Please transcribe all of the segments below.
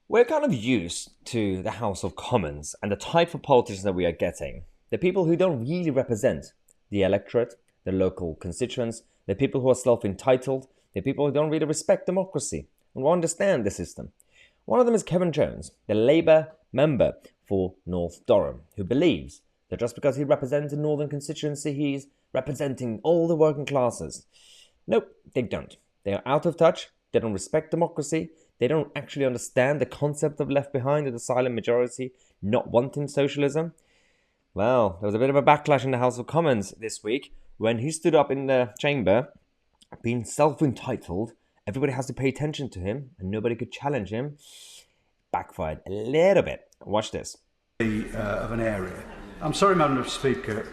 We're kind of used to the House of Commons and the type of politicians that we are getting. The people who don't really represent the electorate, the local constituents, the people who are self-entitled, the people who don't really respect democracy and understand the system. One of them is Kevin Jones, the Labour member for North Durham, who believes that just because he represents a northern constituency, he's representing all the working classes. Nope, they don't. They are out of touch, they don't respect democracy, they don't actually understand the concept of left behind, the silent majority not wanting socialism. Well, there was a bit of a backlash in the House of Commons this week when he stood up in the chamber, being self-entitled. Everybody has to pay attention to him, and nobody could challenge him. Backfired a little bit. Watch this. Of an area. I'm sorry, Madam Deputy Speaker.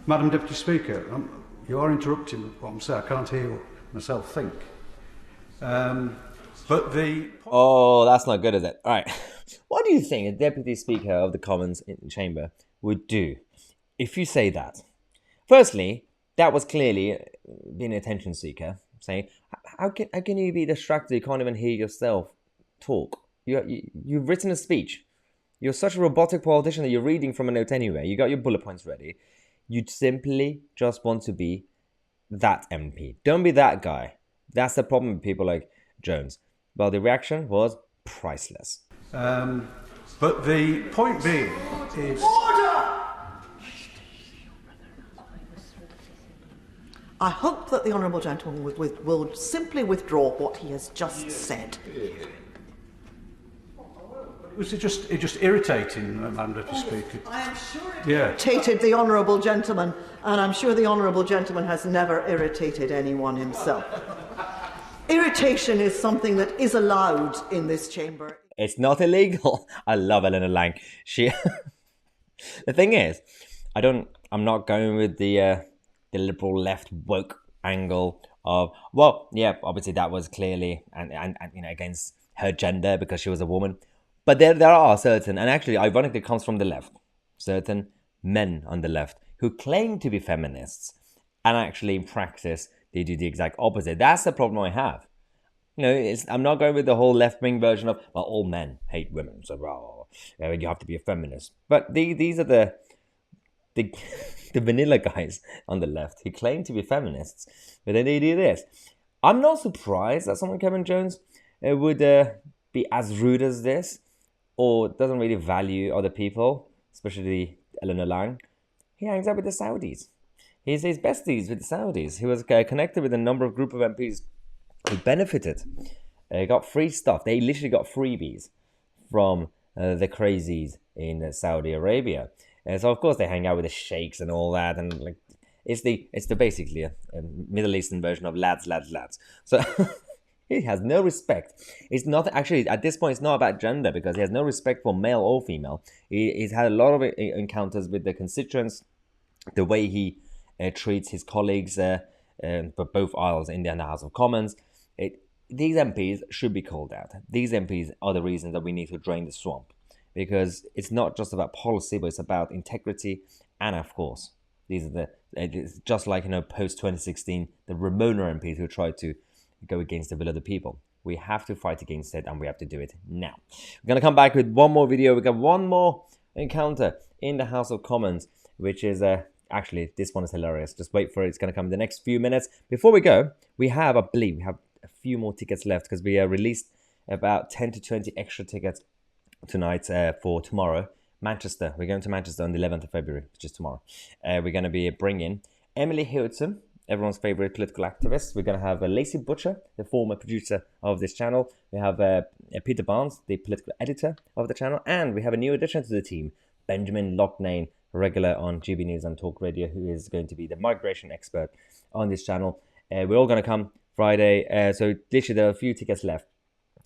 Madam Deputy Speaker, you are interrupting what I'm saying. I can't hear myself think. Oh, that's not good, is it? All right. What do you think a Deputy Speaker of the Commons in the chamber would do if you say that? Firstly, that was clearly being an attention seeker, saying, how can you be distracted? You can't even hear yourself talk. You've written a speech. You're such a robotic politician that you're reading from a note anyway. You got your bullet points ready. You simply just want to be that MP. Don't be that guy. That's the problem with people like Jones. Well, the reaction was priceless. But the point being is... I hope that the Honourable Gentleman will simply withdraw what he has just said. Was it just irritating, Madam Deputy Speaker? I am sure it irritated the Honourable Gentleman, and I'm sure the Honourable Gentleman has never irritated anyone himself. Irritation is something that is allowed in this chamber. It's not illegal. I love Eleanor Lang. The thing is, I'm not going with the liberal left woke angle of, well, yeah, obviously that was clearly and against her gender because she was a woman. But there are certain, and actually ironically it comes from the left, certain men on the left who claim to be feminists and actually in practice they do the exact opposite. That's the problem I have. I'm not going with the whole left-wing version of, well, all men hate women, so you have to be a feminist. But these are the vanilla guys on the left who claim to be feminists, but then they do this. I'm not surprised that someone Kevin Jones would be as rude as this, or doesn't really value other people, especially Eleanor Lang. He hangs out with the Saudis. He's besties with the Saudis. He was connected with a number of group of MPs who benefited, got free stuff. They literally got freebies from the crazies in Saudi Arabia. So of course they hang out with the sheikhs and all that, and like it's the basically a Middle Eastern version of lads. So he has no respect. It's not actually at this point. It's not about gender because he has no respect for male or female. He's had a lot of encounters with the constituents, the way he treats his colleagues, but both aisles in the House of Commons. These MPs should be called out. These MPs are the reason that we need to drain the swamp, because it's not just about policy, but it's about integrity. And of course, it's just like, post 2016, the Ramona MPs who tried to go against the will of the people. We have to fight against it, and we have to do it now. We're going to come back with one more video. We got one more encounter in the House of Commons, which is actually, this one is hilarious. Just wait for it. It's going to come in the next few minutes. Before we go, I believe we have a few more tickets left because we released about 10 to 20 extra tickets tonight for tomorrow. Manchester. We're going to Manchester on the 11th of February, which is tomorrow. We're going to be bringing Emily Hilton, everyone's favorite political activist. We're going to have Lacey Butcher, the former producer of this channel. We have Peter Barnes, the political editor of the channel. And we have a new addition to the team, Benjamin Loughnane, regular on GB News and Talk Radio, who is going to be the migration expert on this channel. We're all going to come Friday. So literally there are a few tickets left.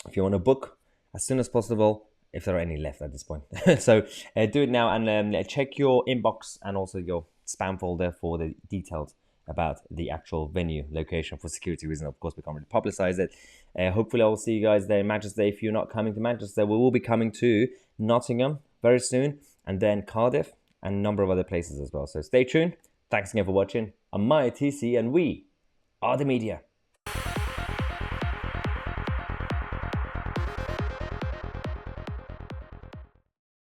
If you want to book as soon as possible, if there are any left at this point. So do it now and check your inbox and also your spam folder for the details about the actual venue location for security reasons. Of course, we can't really publicize it. Hopefully, I will see you guys there in Manchester. If you're not coming to Manchester, we will be coming to Nottingham very soon, and then Cardiff and a number of other places as well. So stay tuned. Thanks again for watching. I'm Maya TC, and we are the media.